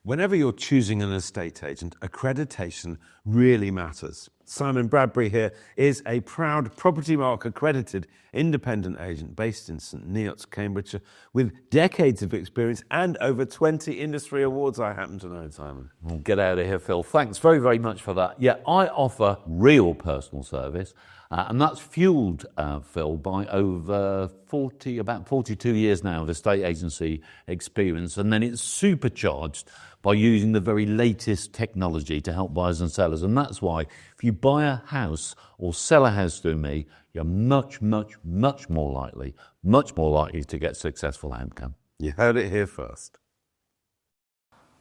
Whenever you're choosing an estate agent, accreditation really matters. Simon Bradbury here is a proud Propertymark accredited independent agent based in St Neots, Cambridgeshire, with decades of experience and over 20 industry awards, I happen to know, Simon. Well, get out of here, Phil. Thanks very, very much for that. Yeah, I offer real personal service, and that's fueled, Phil, by over about 42 years now of estate agency experience, and then it's supercharged by using the very latest technology to help buyers and sellers. And that's why if you buy a house or sell a house through me, you're much more likely to get a successful outcome. You heard it here first.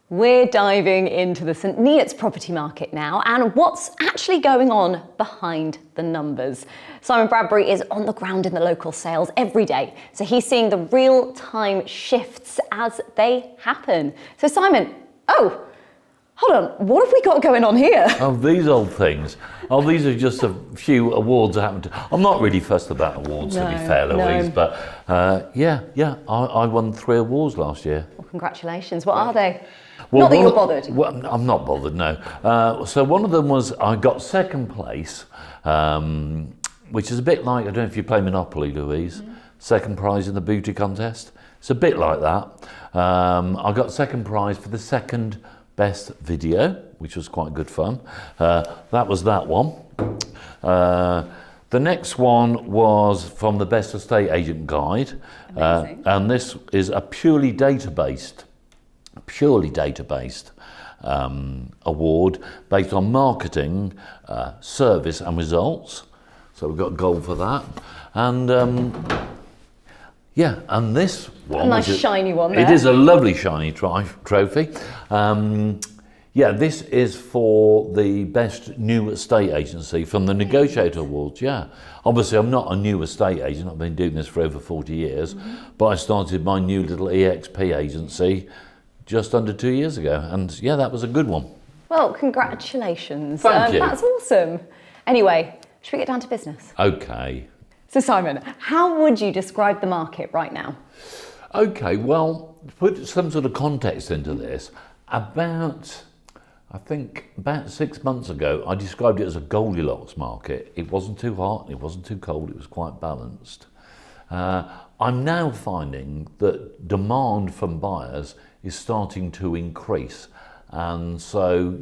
We're diving into the St Neots property market now and what's actually going on behind the numbers. Simon Bradbury is on the ground in the local sales every day, so he's seeing the real-time shifts as they happen. So Simon, oh, hold on, what have we got going on here? Oh, these old things. Oh, these are just a few awards I happen to... I'm not really fussed about awards, to be fair, Louise, but I won 3 awards last year. Well, congratulations. What are they? Well, not that you're bothered. Well, I'm not bothered, no. So one of them was I got second place, which is a bit like, I don't know if you play Monopoly, Louise, second prize in the beauty contest. It's a bit like that. I got second prize for the second best video, which was quite good fun. That was that one. The next one was from the Best Estate Agent Guide, and this is a purely data-based award based on marketing, service and results. So we've got gold for that. And and this one... A nice shiny one there. It is a lovely shiny trophy. This is for the best new estate agency from the Negotiator Awards, Obviously, I'm not a new estate agent. I've been doing this for over 40 years, but I started my new little EXP agency just under 2 years ago. And that was a good one. Well, congratulations. Thank you. That's awesome. Anyway, should we get down to business? Okay. So Simon, how would you describe the market right now? Okay, well, to put some sort of context into this, about 6 months ago, I described it as a Goldilocks market. It wasn't too hot, it wasn't too cold, it was quite balanced. I'm now finding that demand from buyers is starting to increase. And so,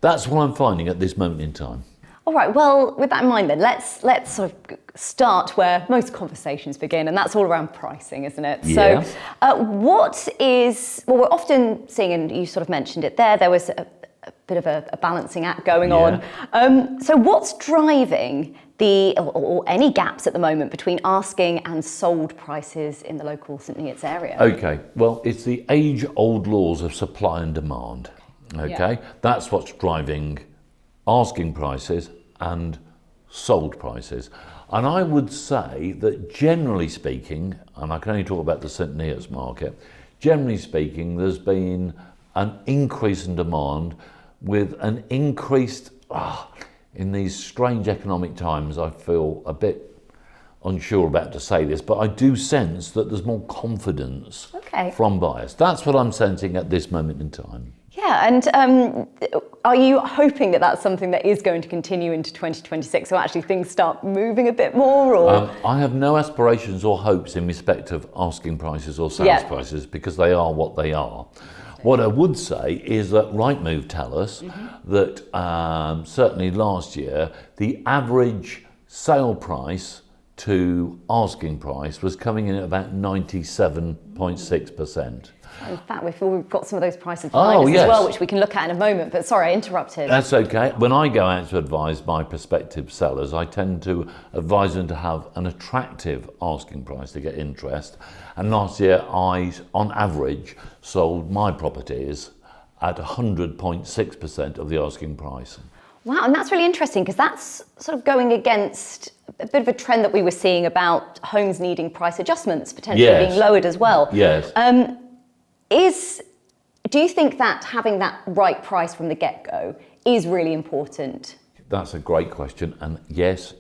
that's what I'm finding at this moment in time. All right, well, with that in mind then, let's sort of start where most conversations begin, and that's all around pricing, isn't it? Yeah. So we're often seeing, and you sort of mentioned it there was a bit of a balancing act going on. So what's driving or any gaps at the moment between asking and sold prices in the local St Neots area? Okay, well, it's the age-old laws of supply and demand, okay? That's what's driving asking prices and sold prices. And I would say that generally speaking, and I can only talk about the St Neots market, generally speaking, there's been an increase in demand with an increased, in these strange economic times, I feel a bit unsure about to say this, but I do sense that there's more confidence from buyers. That's what I'm sensing at this moment in time. Yeah, and are you hoping that that's something that is going to continue into 2026, so actually things start moving a bit more? Or I have no aspirations or hopes in respect of asking prices or sales prices because they are what they are. What I would say is that Rightmove tell us that certainly last year, the average sale price to asking price was coming in at about 97.6%. In fact, we've got some of those prices behind us as well, which we can look at in a moment. But sorry, I interrupted. That's okay. When I go out to advise my prospective sellers, I tend to advise them to have an attractive asking price to get interest. And last year, I, on average, sold my properties at 100.6% of the asking price. Wow, and that's really interesting because that's sort of going against a bit of a trend that we were seeing about homes needing price adjustments potentially being lowered as well. Yes. Do you think that having that right price from the get-go is really important? That's a great question, and yes.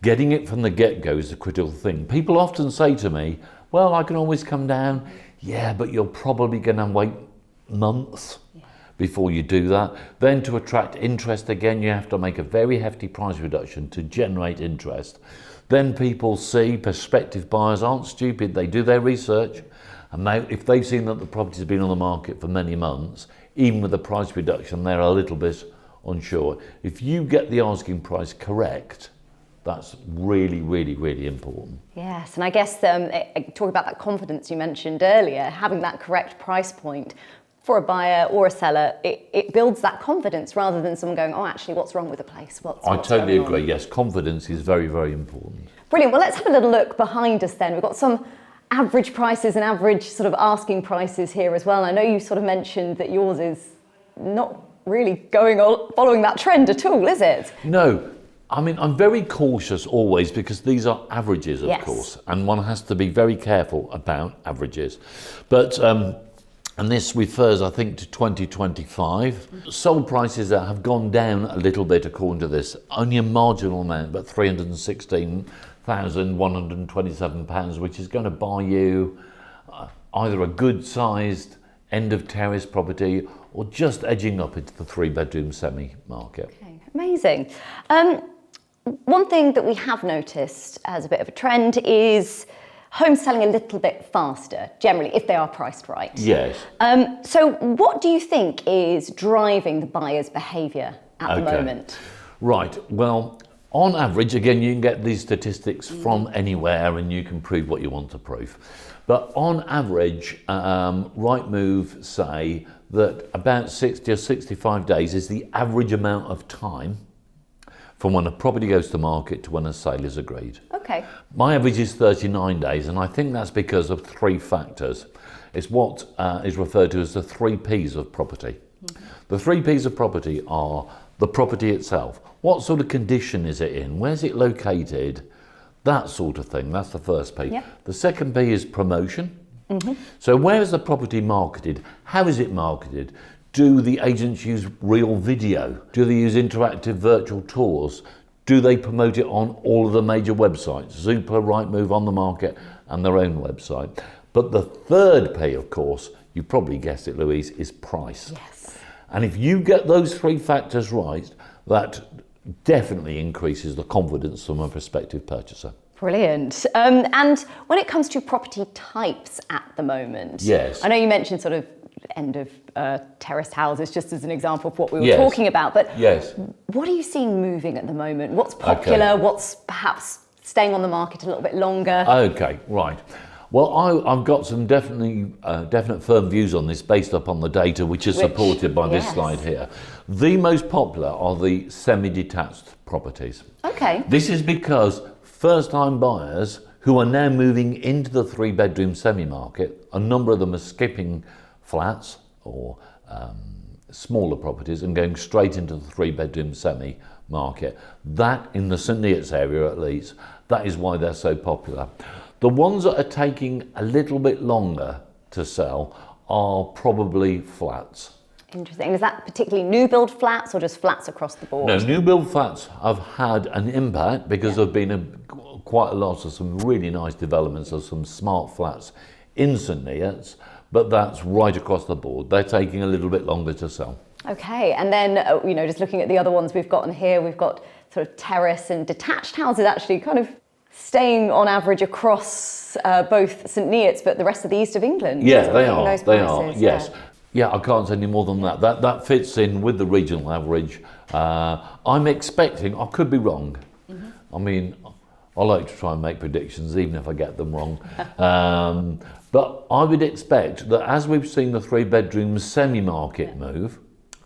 Getting it from the get-go is a critical thing. People often say to me, well, I can always come down. Yeah, but you're probably going to wait months before you do that. Then to attract interest again, you have to make a very hefty price reduction to generate interest. Then people see, prospective buyers aren't stupid, they do their research, and if they've seen that the property's been on the market for many months, even with the price reduction, they're a little bit unsure. If you get the asking price correct, that's really, really, really important. Yes, and I guess talking about that confidence you mentioned earlier, having that correct price point for a buyer or a seller, it builds that confidence rather than someone going, oh, actually, what's wrong with the place? I totally agree. Yes, confidence is very, very important. Brilliant. Well, let's have a little look behind us then. We've got some average prices and average sort of asking prices here as well. I know you sort of mentioned that yours is not really following that trend at all, is it? No. I mean, I'm very cautious always because these are averages, of course, and one has to be very careful about averages. But, and this refers, I think, to 2025. Sold prices that have gone down a little bit according to this, only a marginal amount, but £316,127, which is going to buy you either a good-sized end-of-terrace property or just edging up into the three-bedroom semi-market. Okay, amazing. One thing that we have noticed as a bit of a trend is homes selling a little bit faster, generally, if they are priced right. Yes. So what do you think is driving the buyer's behaviour at the moment? Right. Well, on average, again, you can get these statistics from anywhere and you can prove what you want to prove. But on average, Rightmove say that about 60 or 65 days is the average amount of time from when a property goes to market to when a sale is agreed. Okay. My average is 39 days, and I think that's because of three factors. It's what is referred to as the 3 Ps of property. Mm-hmm. The 3 Ps of property are the property itself. What sort of condition is it in? Where's it located? That sort of thing. That's the first P. Yep. The second P is promotion. Mm-hmm. So where is the property marketed? How is it marketed? Do the agents use real video? Do they use interactive virtual tours? Do they promote it on all of the major websites? Zoopla, Rightmove, On the Market, and their own website. But the third P, of course, you probably guessed it, Louise, is price. Yes. And if you get those three factors right, that definitely increases the confidence from a prospective purchaser. Brilliant. And when it comes to property types at the moment, yes, I know you mentioned sort of end of terraced houses just as an example of what we were talking about, but yes, what are you seeing moving at the moment? What's popular? What's perhaps staying on the market a little bit longer? Okay, right. Well, I've got some definite firm views on this based upon the data which is supported by this slide here. The most popular are the semi-detached properties. Okay. This is because first-time buyers who are now moving into the three-bedroom semi-market, a number of them are skipping flats or smaller properties and going straight into the three-bedroom semi-market. That, in the St Neots area at least, that is why they're so popular. The ones that are taking a little bit longer to sell are probably flats. Interesting. Is that particularly new build flats or just flats across the board? No, new build flats have had an impact because there have been quite a lot of some really nice developments of some smart flats in St Neots, but that's right across the board. They're taking a little bit longer to sell. Okay, and then, just looking at the other ones we've got on here, we've got sort of terrace and detached houses actually kind of staying on average across both St Neots, but the rest of the east of England. Yeah, they are. They are. Yes. Yeah, I can't say any more than that. That fits in with the regional average. I'm expecting, I could be wrong. Mm-hmm. I mean, I like to try and make predictions, even if I get them wrong. But I would expect that as we've seen the three-bedroom semi-market move,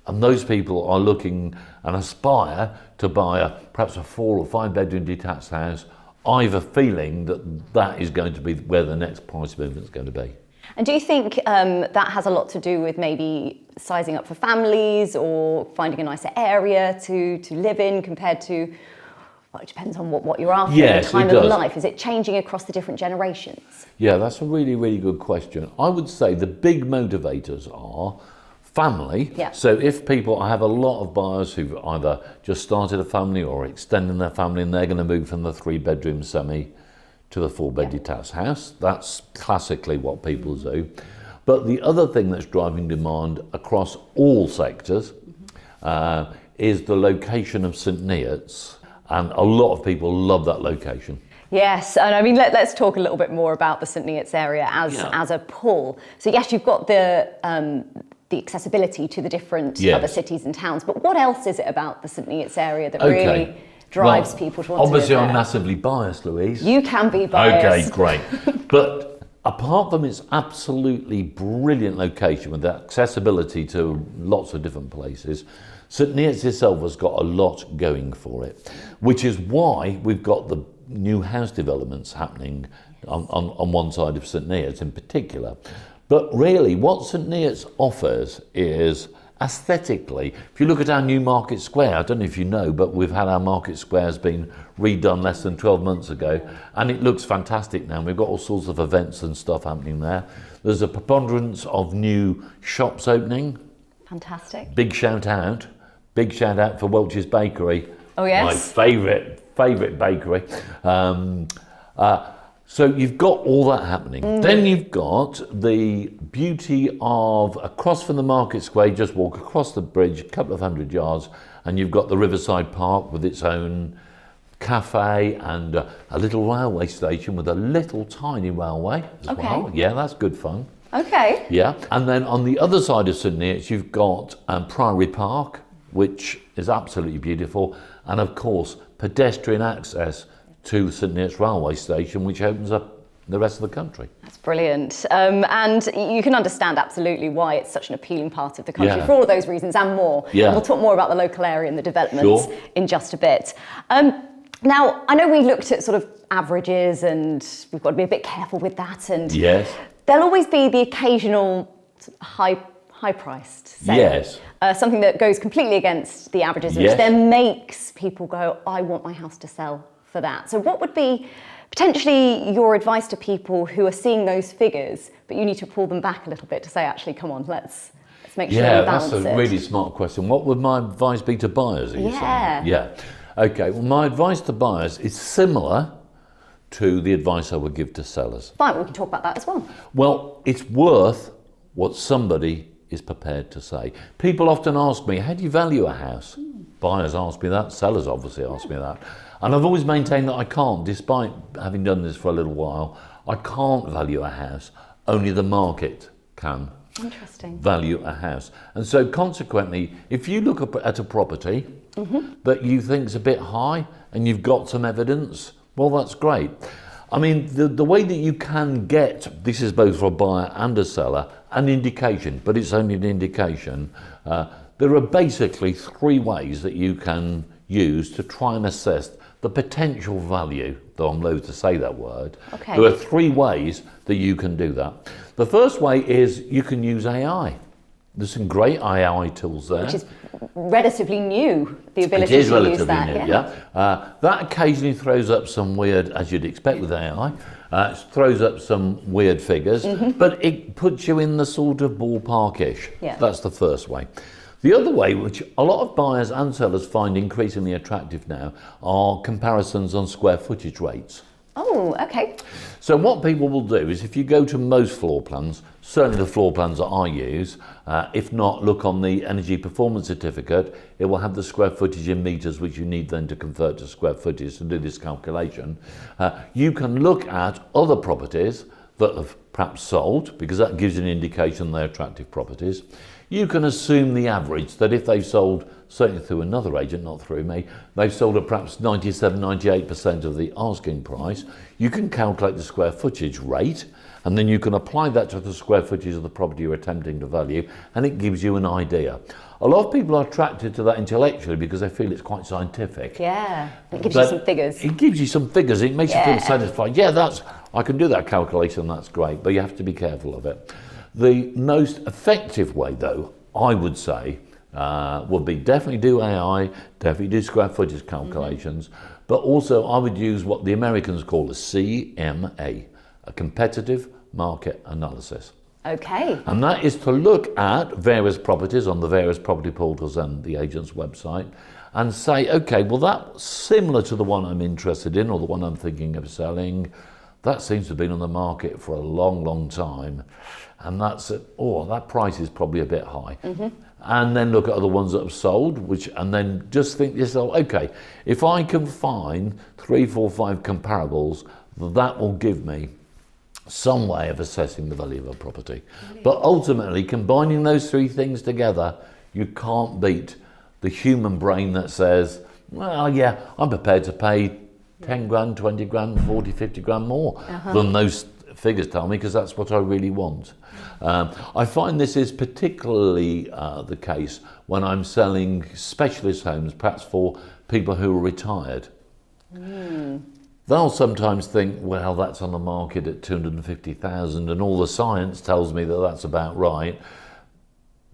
and those people are looking and aspire to buy perhaps a 4 or 5 bedroom detached house, I have a feeling that is going to be where the next price movement is going to be. And do you think that has a lot to do with maybe sizing up for families or finding a nicer area to live in compared to, well, it depends on what you're after, yes, the time of life. Is it changing across the different generations? Yeah, that's a really, really good question. I would say the big motivators are family. Yeah. So if people, I have a lot of buyers who've either just started a family or extending their family and they're going to move from the 3-bedroom semi to the 4-bed detached house. That's classically what people do. But the other thing that's driving demand across all sectors is the location of St Neots, and a lot of people love that location. Yes, and I mean, let's talk a little bit more about the St Neots area as a pull. So yes, you've got the accessibility to the different other cities and towns, but what else is it about the St Neots area that really drives people to want to live there? Obviously, I'm massively biased, Louise. You can be biased. Okay, great. But apart from its absolutely brilliant location with accessibility to lots of different places, St Neots itself has got a lot going for it, which is why we've got the new house developments happening on one side of St Neots in particular. But really, what St Neots offers is aesthetically, if you look at our new Market Square, I don't know if you know, but we've had our Market Squares been redone less than 12 months ago, and it looks fantastic now. We've got all sorts of events and stuff happening there. There's a preponderance of new shops opening. Fantastic. Big shout out for Welch's Bakery. Oh yes. My favourite bakery. So you've got all that happening. Then you've got the beauty of across from the Market Square, you just walk across the bridge, a couple of 100 yards, and you've got the Riverside Park with its own cafe and a little railway station with a little tiny railway as well. Yeah, that's good fun. Okay. Yeah, and then on the other side of St Neots, you've got Priory Park, which is absolutely beautiful, and of course, pedestrian access to St Neots railway station, which opens up the rest of the country. That's brilliant. And you can understand absolutely why it's such an appealing part of the country for all of those reasons and more. Yeah. And we'll talk more about the local area and the developments in just a bit. Now, I know we looked at sort of averages and we've got to be a bit careful with that. And there'll always be the occasional high-priced sale. Yes. Something that goes completely against the averages, which then makes people go, I want my house to sell for that. So what would be potentially your advice to people who are seeing those figures, but you need to pull them back a little bit to say, actually, come on, let's make sure we balance it? Yeah, that's a really smart question. What would my advice be to buyers, are you saying? Yeah. Okay, well, my advice to buyers is similar to the advice I would give to sellers. Fine, we can talk about that as well. Well, it's worth what somebody is prepared to say. People often ask me, how do you value a house? Buyers ask me that, sellers obviously ask me that. And I've always maintained that I can't, despite having done this for a little while, I can't value a house. Only the market can value a house. And so consequently, if you look at a property that you think's a bit high and you've got some evidence, well, that's great. I mean, the way that you can get, this is both for a buyer and a seller, an indication, but it's only an indication. There are basically 3 ways that you can use to try and assess the potential value, though I'm loath to say that word. There are 3 ways that you can do that. The first way is you can use AI. There's some great AI tools there. Which is relatively new, the ability to use that. It is relatively new, yeah. That occasionally throws up some weird, as you'd expect with AI, it throws up some weird figures, but it puts you in the sort of ballpark-ish. That's the first way. The other way, which a lot of buyers and sellers find increasingly attractive now, are comparisons on square footage rates. Oh, okay. So what people will do is if you go to most floor plans, certainly the floor plans that I use, if not, look on the energy performance certificate, it will have the square footage in metres, which you need then to convert to square footage to do this calculation. You can look at other properties that have perhaps sold, because that gives you an indication they're attractive properties. You can assume the average, that if they've sold, certainly through another agent, not through me, they've sold at perhaps 97, 98% of the asking price. You can calculate the square footage rate, and then you can apply that to the square footage of the property you're attempting to value, and it gives you an idea. A lot of people are attracted to that intellectually because they feel it's quite scientific. Yeah, it gives you some figures. It gives you some figures, it makes you feel satisfied. Yeah, I can do that calculation, that's great, but you have to be careful of it. The most effective way, though, I would say, would be definitely do AI, definitely do square footage calculations, but also I would use what the Americans call a CMA, a competitive market analysis. Okay. And that is to look at various properties on the various property portals and the agent's website and say, okay, well, that's similar to the one I'm interested in or the one I'm thinking of selling. that seems to have been on the market for a long, long time. And that's, that price is probably a bit high. And then look at other ones that have sold, and then just think to yourself, okay, if I can find 3, 4, 5 comparables, that will give me some way of assessing the value of a property. But ultimately, combining those 3 things together, you can't beat the human brain that says, well, yeah, I'm prepared to pay 10 grand, 20 grand, 40, 50 grand more than those figures tell me, because that's what I really want. I find this is particularly the case when I'm selling specialist homes, perhaps for people who are retired. They'll sometimes think, well, that's on the market at 250,000 and all the science tells me that that's about right.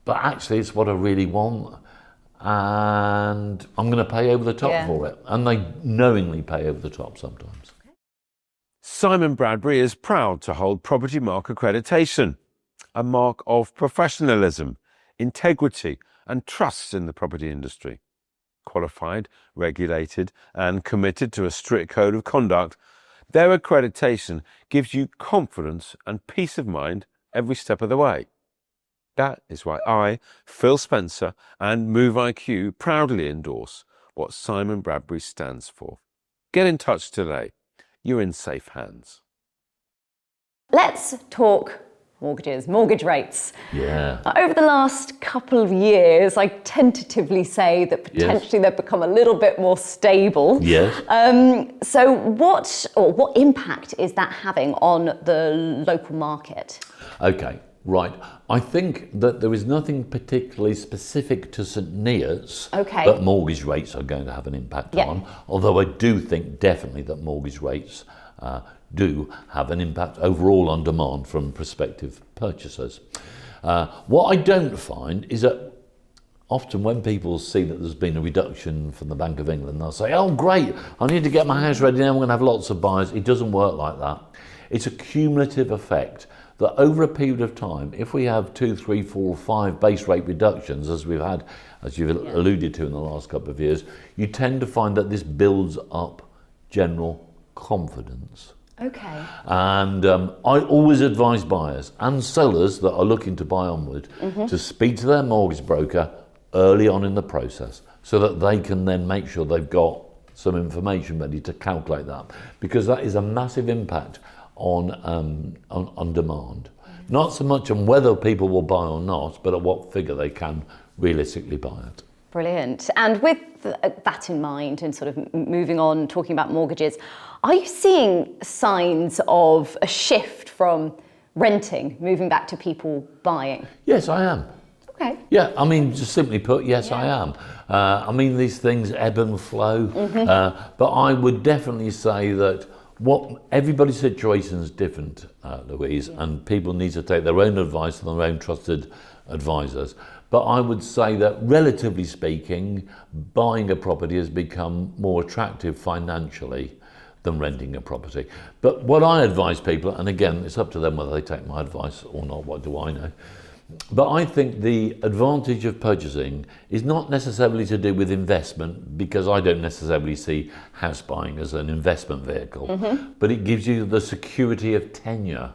But actually it's what I really want, and I'm going to pay over the top for it. And they knowingly pay over the top sometimes. Simon Bradbury is proud to hold Propertymark accreditation, a mark of professionalism, integrity and trust in the property industry. Qualified, regulated and committed to a strict code of conduct, their accreditation gives you confidence and peace of mind every step of the way. That is why I, Phil Spencer and Move IQ proudly endorse what Simon Bradbury stands for. Get in touch today. You're in safe hands. Let's talk mortgages, mortgage rates. Yeah. Over the last couple of years, I tentatively say that potentially they've become a little bit more stable. Yes. So what impact is that having on the local market? Okay, right. I think that there is nothing particularly specific to St Neots that mortgage rates are going to have an impact on, although I do think definitely that mortgage rates do have an impact overall on demand from prospective purchasers. What I don't find is that often when people see that there's been a reduction from the Bank of England, they'll say, oh great, I need to get my house ready now, I'm going to have lots of buyers. It doesn't work like that. It's a cumulative effect that over a period of time, if we have 2, 3, 4, 5 base rate reductions, as we've had, as you've alluded to in the last couple of years, you tend to find that this builds up general confidence. Okay. And I always advise buyers and sellers that are looking to buy onward to speak to their mortgage broker early on in the process so that they can then make sure they've got some information ready to calculate that, because that is a massive impact on demand. Not so much on whether people will buy or not, but at what figure they can realistically buy it. Brilliant. And with that in mind, and sort of moving on, talking about mortgages, are you seeing signs of a shift from renting, moving back to people buying? Yes, I am. Okay. Yeah, I mean, just simply put, yes, I am. I mean, these things ebb and flow, but I would definitely say that everybody's situation is different, Louise, and people need to take their own advice from their own trusted advisors. But I would say that, relatively speaking, buying a property has become more attractive financially than renting a property. But what I advise people, and again, it's up to them whether they take my advice or not, what do I know? But I think the advantage of purchasing is not necessarily to do with investment, because I don't necessarily see house buying as an investment vehicle, but it gives you the security of tenure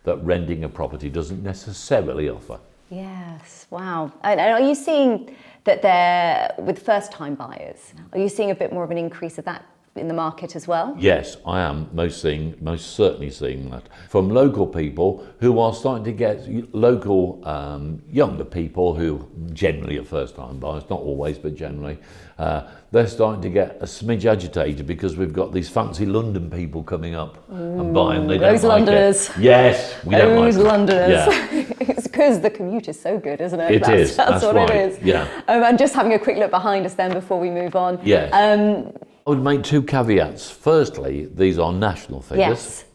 that renting a property doesn't necessarily offer. Yes, wow. And are you seeing that with first-time buyers, are you seeing a bit more of an increase of that in the market as well? Yes, I am most certainly seeing that from local people who are starting to get local younger people who generally are first-time buyers, not always, but generally, they're starting to get a smidge agitated because we've got these fancy London people coming up and buying. They those don't like Londoners. It. Yes, we don't like those Londoners. Yeah. It's because the commute is so good, isn't it? It is. That's what right. it is. Yeah. And just having a quick look behind us then before we move on. Yes. I would make 2 caveats. Firstly, these are national figures, yes,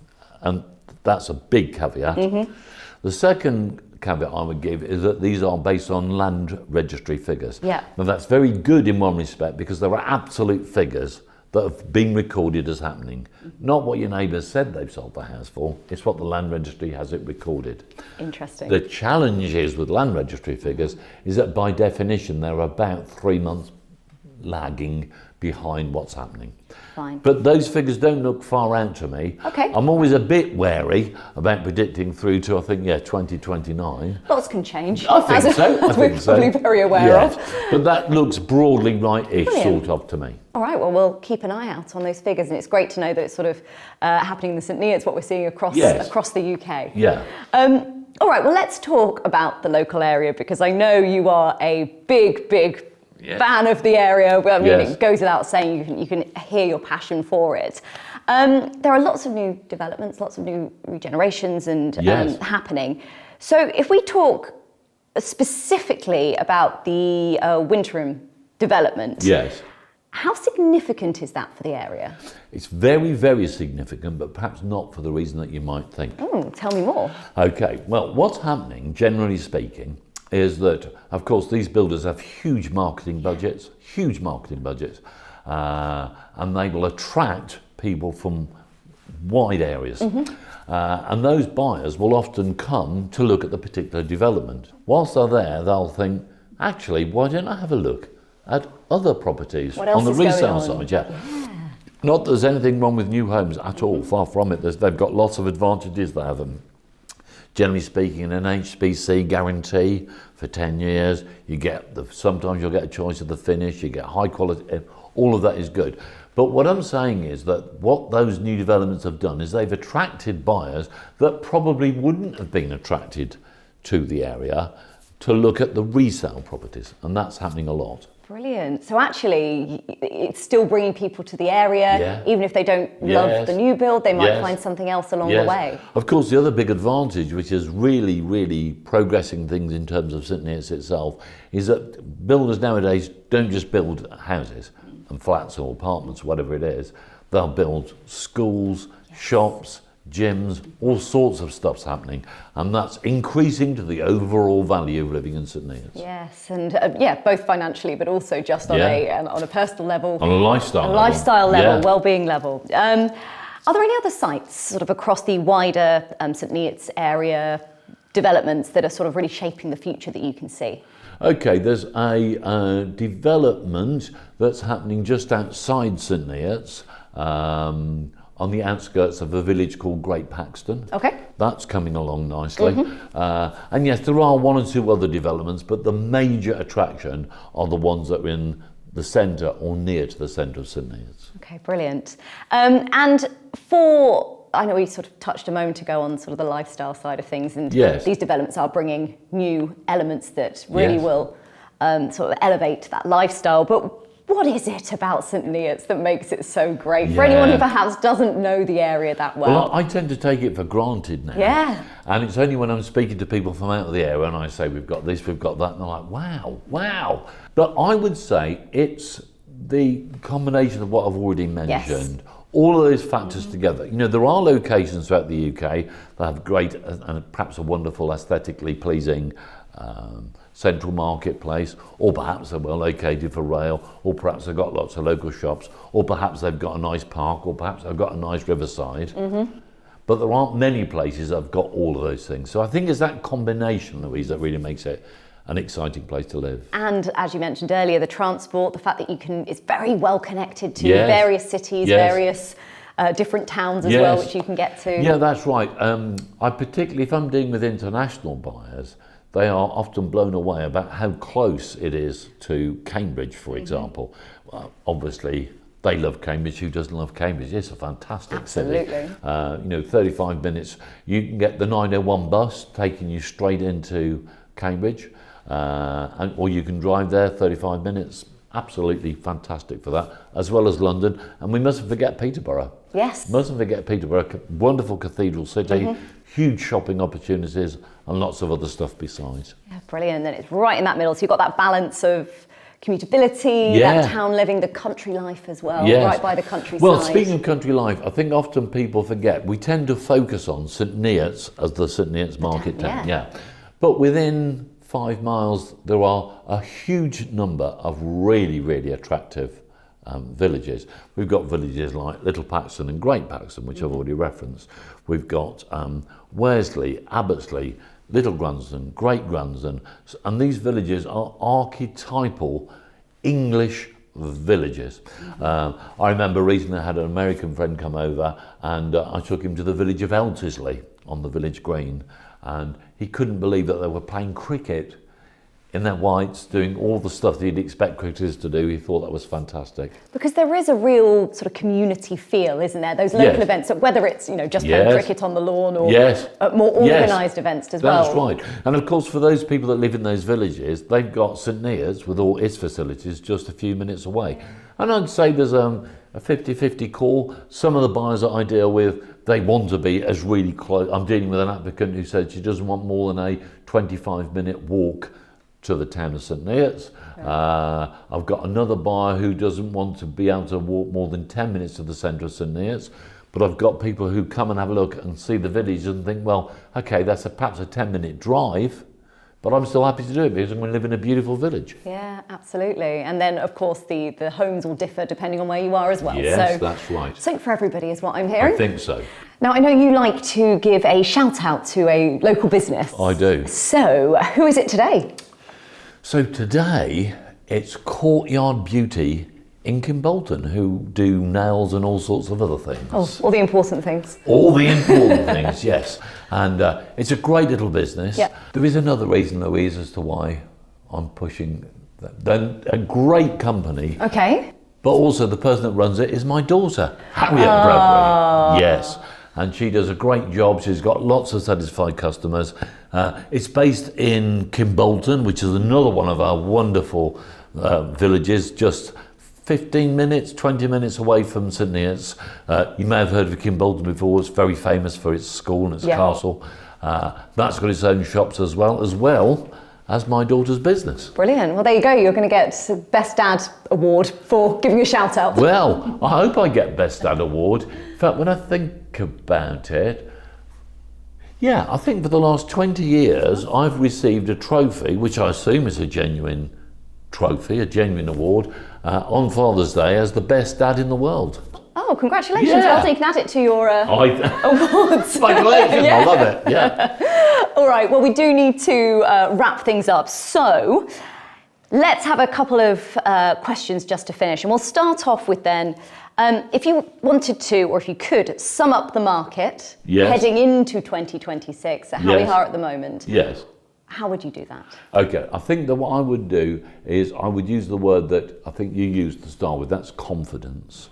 and that's a big caveat. The second caveat I would give is that these are based on land registry figures. Yeah. Now that's very good in one respect, because there are absolute figures that have been recorded as happening. Not what your neighbours said they've sold the house for, it's what the land registry has it recorded. Interesting. The challenge is with land registry figures is that by definition they're about 3 months lagging behind what's happening. Fine. But those figures don't look far out to me. Okay. I'm always a bit wary about predicting through to, I think, 2029. Lots can change. I think so. As we're probably very aware of. But that looks broadly right-ish, Brilliant. sort of, to me. All right, well, we'll keep an eye out on those figures, and it's great to know that it's sort of happening in the St Neots, what we're seeing across the UK. Yeah. All right, well, let's talk about the local area, because I know you are a big fan of the area. I mean, it goes without saying, you can hear your passion for it. There are lots of new developments, lots of new regenerations and happening. So if we talk specifically about the Winterham development, how significant is that for the area? It's very, very significant, but perhaps not for the reason that you might think. Tell me more. Okay, well, what's happening, generally speaking, is that, of course, these builders have huge marketing budgets, and they will attract people from wide areas. And those buyers will often come to look at the particular development. Whilst they're there, they'll think, actually, why don't I have a look at other properties on the resale side? Not that there's anything wrong with new homes at all, far from it. They've got lots of advantages. They have them. Generally speaking, an HBC guarantee for 10 years. You get sometimes you'll get a choice of the finish. You get high quality. All of that is good. But what I'm saying is that what those new developments have done is they've attracted buyers that probably wouldn't have been attracted to the area to look at the resale properties, and that's happening a lot. Brilliant. So actually, it's still bringing people to the area, even if they don't love the new build, they might find something else along the way. Of course, the other big advantage, which is really, really progressing things in terms of St Neots itself, is that builders nowadays don't just build houses and flats or apartments, whatever it is. They'll build schools, shops, gyms, all sorts of stuff's happening, and that's increasing to the overall value of living in St Neots. Yes, and both financially, but also just on a personal level, on a lifestyle level, well-being level. Are there any other sites, sort of across the wider St Neots area, developments that are sort of really shaping the future that you can see? Okay, there's a development that's happening just outside St Neots. On the outskirts of a village called Great Paxton. Okay. That's coming along nicely. And yes, there are one or two other developments, but the major attraction are the ones that are in the centre or near to the centre of St Neots. Okay, brilliant. And I know we sort of touched a moment ago on sort of the lifestyle side of things, and these developments are bringing new elements that really will sort of elevate that lifestyle. But what is it about St Neots that makes it so great for anyone who perhaps doesn't know the area that well? Well, I tend to take it for granted now. And it's only when I'm speaking to people from out of the area and I say, we've got this, we've got that, and they're like, wow. But I would say it's the combination of what I've already mentioned. All of those factors together. You know, there are locations throughout the UK that have great and perhaps a wonderful, aesthetically pleasing central marketplace, or perhaps they're well located for rail, or perhaps they've got lots of local shops, or perhaps they've got a nice park, or perhaps they've got a nice riverside. But there aren't many places that have got all of those things. So I think it's that combination, Louise, that really makes it an exciting place to live. And as you mentioned earlier, the transport, the fact that it's very well connected to various cities, various different towns as well, which you can get to. Yeah, that's right. I particularly, if I'm dealing with international buyers, they are often blown away about how close it is to Cambridge, for example. Well, obviously, they love Cambridge. Who doesn't love Cambridge? It's a fantastic city. 35 minutes. You can get the 901 bus taking you straight into Cambridge, or you can drive there 35 minutes. Absolutely fantastic for that, as well as London. And we mustn't forget Peterborough. Yes. Mustn't forget Peterborough, wonderful cathedral city, huge shopping opportunities, and lots of other stuff besides. Yeah, brilliant. And it's right in that middle. So you've got that balance of commutability, that town living, the country life as well, right by the countryside. Well, speaking of country life, I think often people forget, we tend to focus on St Neots as the St Neots market town. But within 5 miles, there are a huge number of really, really attractive villages. We've got villages like Little Paxton and Great Paxton, which I've already referenced. We've got Worsley, Abbottsley, Little Grunston, Great Grunston, and these villages are archetypal English villages. I remember recently I had an American friend come over, and I took him to the village of Eltisley on the village green, and he couldn't believe that they were playing cricket in their whites, doing all the stuff that you'd expect cricketers to do. He thought that was fantastic. Because there is a real sort of community feel, isn't there? Those local events, whether it's just playing cricket on the lawn or more organised events as well. That's right. And of course, for those people that live in those villages, they've got St Neots with all its facilities just a few minutes away. And I'd say there's a 50-50 call. Some of the buyers that I deal with, they want to be as really close. I'm dealing with an applicant who said she doesn't want more than a 25-minute walk to the town of St Neots. I've got another buyer who doesn't want to be able to walk more than 10 minutes to the centre of St Neots. But I've got people who come and have a look and see the village and think, well, okay, that's perhaps a 10-minute drive, but I'm still happy to do it because I'm going to live in a beautiful village. Yeah, absolutely. And then, of course, the homes will differ depending on where you are as well. Yes, so, that's right. Something for everybody is what I'm hearing. I think so. Now, I know you like to give a shout out to a local business. I do. So, who is it today? So today, it's Courtyard Beauty in Kimbolton, who do nails and all sorts of other things. Oh, all the important things. All the important things, yes. And it's a great little business. Yeah. There is another reason, Louise, as to why I'm pushing them. A great company. Okay. But also the person that runs it is my daughter, Harriet Bradbury. Yes. And she does a great job. She's got lots of satisfied customers. It's based in Kimbolton, which is another one of our wonderful villages, just 15 minutes, 20 minutes away from St Neots. You may have heard of Kimbolton before. It's very famous for its school and its castle. That's got its own shops as well as my daughter's business. Brilliant. Well, there you go. You're going to get Best Dad Award for giving a shout out. Well, I hope I get Best Dad Award. In fact, when I think about it, yeah, I think for the last 20 years, I've received a trophy, which I assume is a genuine trophy, a genuine award, on Father's Day as the best dad in the world. Oh, congratulations. Yeah. Well, so you can add it to your awards. My collection, I love it, yeah. All right, well, we do need to wrap things up. So let's have a couple of questions just to finish. And we'll start off with then, if you wanted to, or if you could, sum up the market heading into 2026 at how we are at the moment. Yes. How would you do that? Okay, I think that what I would do is I would use the word that I think you used to start with, that's confidence.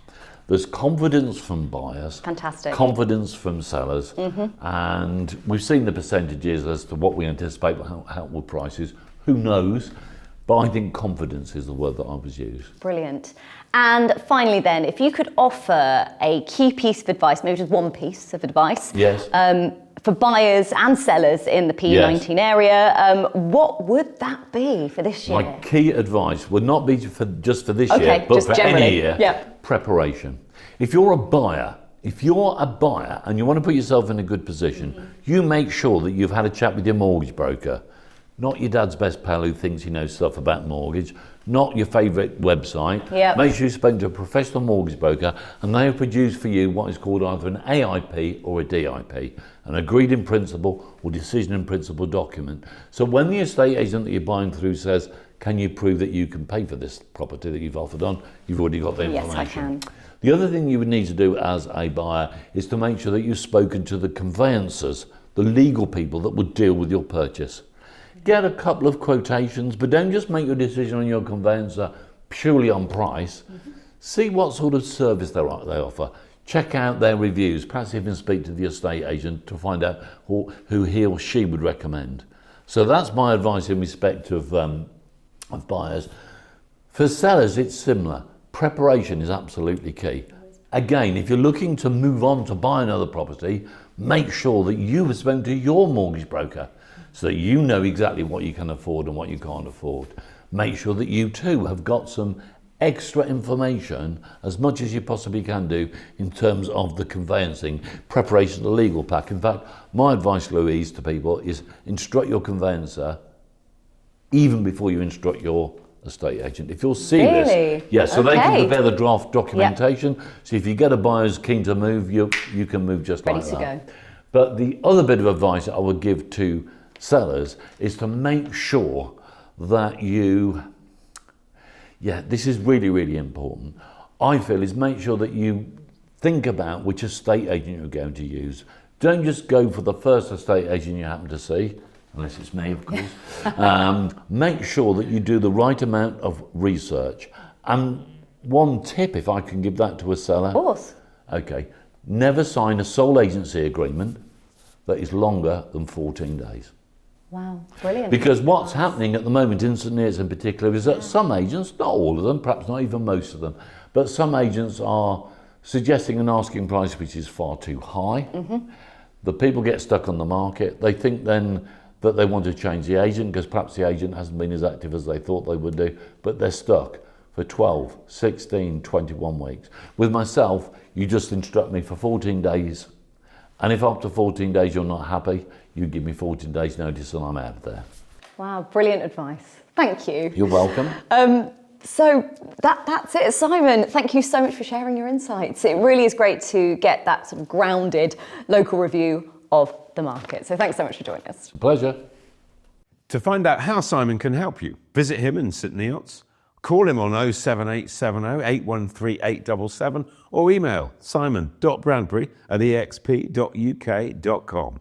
There's confidence from buyers. Fantastic. Confidence from sellers. And we've seen the percentages as to what we anticipate how will prices. Who knows? But I think confidence is the word that I would use. Brilliant. And finally then, if you could offer a key piece of advice, maybe just one piece of advice. Yes. For buyers and sellers in the P19 area, what would that be for this year? My key advice would not be just for this year, but for any year. Yeah. Preparation. If you're a buyer and you want to put yourself in a good position, you make sure that you've had a chat with your mortgage broker, not your dad's best pal who thinks he knows stuff about mortgage, not your favourite website. Yep. Make sure you speak to a professional mortgage broker, and they have produced for you what is called either an AIP or a DIP, an agreed in principle or decision in principle document. So when the estate agent that you're buying through says, can you prove that you can pay for this property that you've offered on, you've already got the information. Yes, I can. The other thing you would need to do as a buyer is to make sure that you've spoken to the conveyancers, the legal people that would deal with your purchase. Get a couple of quotations, but don't just make your decision on your conveyancer purely on price. See what sort of service they offer. Check out their reviews, perhaps even speak to the estate agent to find out who he or she would recommend. So that's my advice in respect of buyers. For sellers, it's similar. Preparation is absolutely key. Again, if you're looking to move on to buy another property, make sure that you have spoken to your mortgage broker so that you know exactly what you can afford and what you can't afford. Make sure that you too have got some extra information, as much as you possibly can do, in terms of the conveyancing, preparation of the legal pack. In fact, my advice, Louise, to people is instruct your conveyancer even before you instruct your estate agent. If you're serious, so they can prepare the draft documentation. Yep. So if you get a buyer who's keen to move, you can move just ready like to that. go. But the other bit of advice that I would give to sellers is to make sure that you Yeah, this is really, really important. I feel is make sure that you think about which estate agent you're going to use. Don't just go for the first estate agent you happen to see, unless it's me, of course. Make sure that you do the right amount of research. And one tip, if I can give that to a seller. Of course. Okay, never sign a sole agency agreement that is longer than 14 days. Wow, brilliant. Because what's happening at the moment in St Neots in particular is that some agents, not all of them, perhaps not even most of them, but some agents are suggesting an asking price which is far too high. The people get stuck on the market. They think then that they want to change the agent because perhaps the agent hasn't been as active as they thought they would do, but they're stuck for 12, 16, 21 weeks. With myself, you just instruct me for 14 days. And if after 14 days you're not happy, you give me 14 days notice and I'm out of there. Wow, brilliant advice. Thank you. You're welcome. So that's it. Simon, thank you so much for sharing your insights. It really is great to get that sort of grounded local review of the market. So thanks so much for joining us. It's a pleasure. To find out how Simon can help you, visit him in St Neots, call him on 07870 813 877 or email simon.bradbury@exp.uk.com.